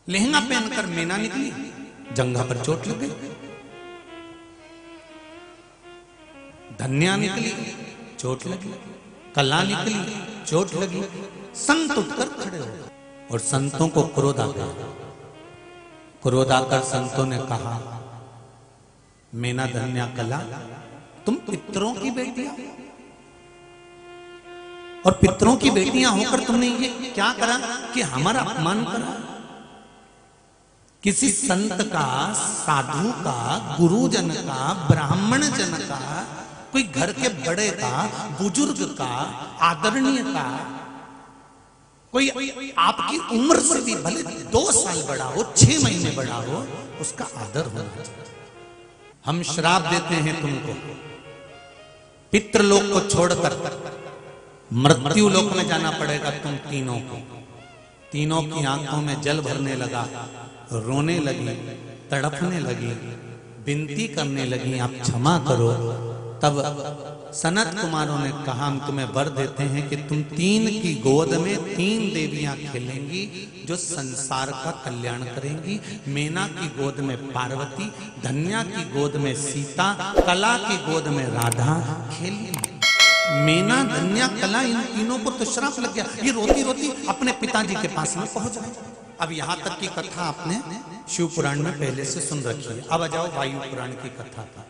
लहंगा पहनकर मीना निकली, जंघा पर चोट लग गई। धन्या निकली, चोट लगी। कला निकली, चोट लगी। संत उठकर खड़े हो गए और संतों को क्रोध आ गया। क्रोध आकर संतों ने कहा, मीना, धन्या, कला, तुम पितरों की बेटियां और पितरों की बेटियां होकर तुमने ये क्या करा कि हमारा अपमान करा। किसी संत का, साधु का, गुरुजन का, ब्राह्मण जन का, कोई घर के बड़े का, बुजुर्ग का, आदरणीय का, कोई आपकी उम्र से भी भले 2 साल बड़ा हो, 6 महीने बड़ा हो, उसका आदर होना चाहिए। हम श्राप देते हैं तुमको, पितृलोक को छोड़कर मृत्यु लोक में जाना पड़ेगा तुम तीनों को। तीनों की आंखों में जल भरने लगा, रोने लगी, तड़पने लगी, विनती करने लगी, आप क्षमा करो। तब सनत कुमारों ने कहा, हम तुम्हें वर देते हैं कि तुम 3 की गोद में 3 देवियां खेलेंगी जो संसार का कल्याण करेंगी। मीना की गोद में पार्वती, धन्या की गोद में सीता, कला की गोद में राधा खेलेंगी। मीना, धन्या, कला, इन तीनों को तो श्राप लग गया। ये रोती रोती अपने पिताजी के पास में पहुंच गई। अब यहां तक की कथा आपने शिव पुराण में पहले से सुन रखी है। अब आ जाओ वायु पुराण की कथा का।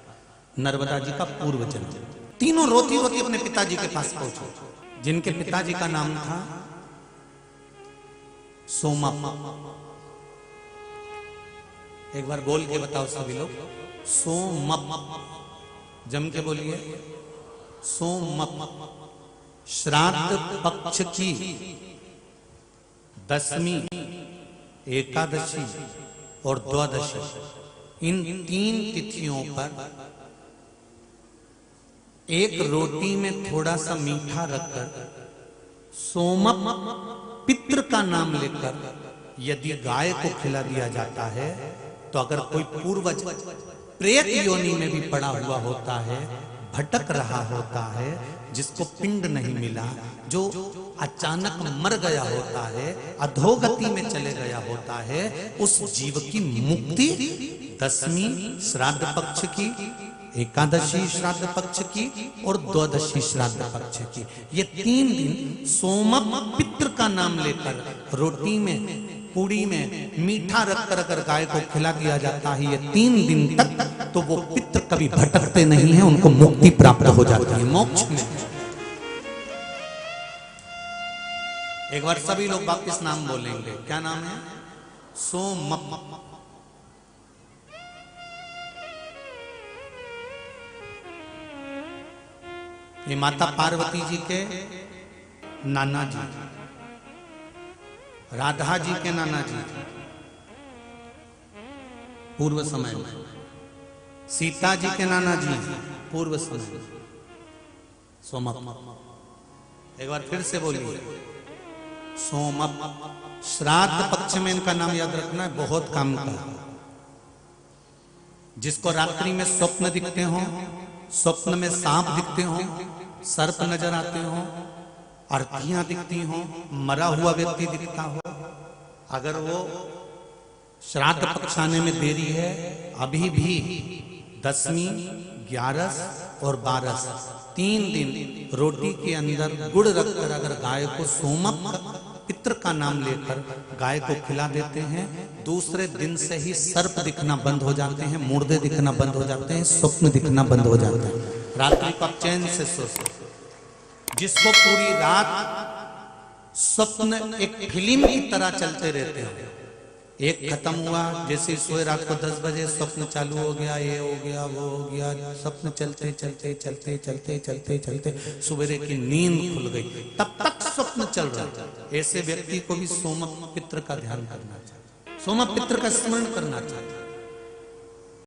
नर्मदा जी का पूर्व जन्म। तीनों रोती रोती अपने पिताजी के पास पहुंचे, जिनके पिताजी का नाम था सोमप। एक बार बोल के बताओ सभी लोग, सोमप। जम के बोलिए, सोमप। श्राद्ध पक्ष की 10वीं, एकादशी और द्वादशी, इन 3 तिथियों पर एक रोटी में थोड़ा सा मीठा रखकर सोमप पितृ का नाम लेकर यदि गाय को खिला दिया जाता है, तो अगर कोई पूर्वज प्रेत योनि में भी पड़ा हुआ होता है, भटक रहा होता है, जिसको पिंड नहीं मिला, जो अचानक मर गया होता है, अधोगति में चले गया होता है, उस जीव की मुक्ति 10वीं श्राद्ध पक्ष की, एकादशी श्राद्ध पक्ष की और द्वादशी श्राद्ध पक्ष की, ये 3 दिन सोमप पितृ का नाम लेकर रोटी में, पूड़ी में मीठा रखकर अगर गाय को खिला दिया जाता है, ये 3 दिन तक, तो वो पितृ कभी भटकते नहीं है, उनको मुक्ति प्राप्त हो जाती है, मोक्ष में। एक बार सभी लोग वापिस नाम बोलेंगे। क्या नाम है? सोमप। ये माता पार्वती जी के नाना जी, राधा जी के नाना जी पूर्व समय में, सीता जी के नाना जी पूर्व समय में, सोमप। एक बार फिर से बोलिए, सोमप। श्राद्ध पक्ष में इनका नाम याद रखना है, बहुत काम का। जिसको रात्रि में स्वप्न दिखते हो, स्वप्न में सांप दिखते हो, सर्प नजर आते हो, अर्थियां दिखती हो, मरा हुआ व्यक्ति दिखता हो, अगर वो श्राद्ध पक्ष आने में देरी है, अभी भी 10वीं, 11 और 12, 3 दिन रोटी के अंदर गुड़ रखकर अगर गाय को सोमप पितृ का नाम लेकर गाय को खिला देते हैं, दूसरे दिन से ही सर्प दिखना बंद हो जाते हैं, मुर्दे दिखना बंद हो जाते हैं, स्वप्न दिखना बंद हो जाता है। रात्रि को आप चैन से सो सकते। जिसको पूरी रात स्वप्न एक फिल्म की तरह चलते रहते हैं, एक खत्म हुआ, जैसे सोए रात को 10 बजे स्वप्न चालू हो गया, ये हो गया, वो हो गया, स्वप्न चलते चलते चलते चलते चलते चलते सवेरे की नींद खुल गई, तब तक स्वप्न चल रहा है। ऐसे व्यक्ति को भी सोमप पितृ का ध्यान करना चाहिए, सोमप पितृ का स्मरण करना चाहिए।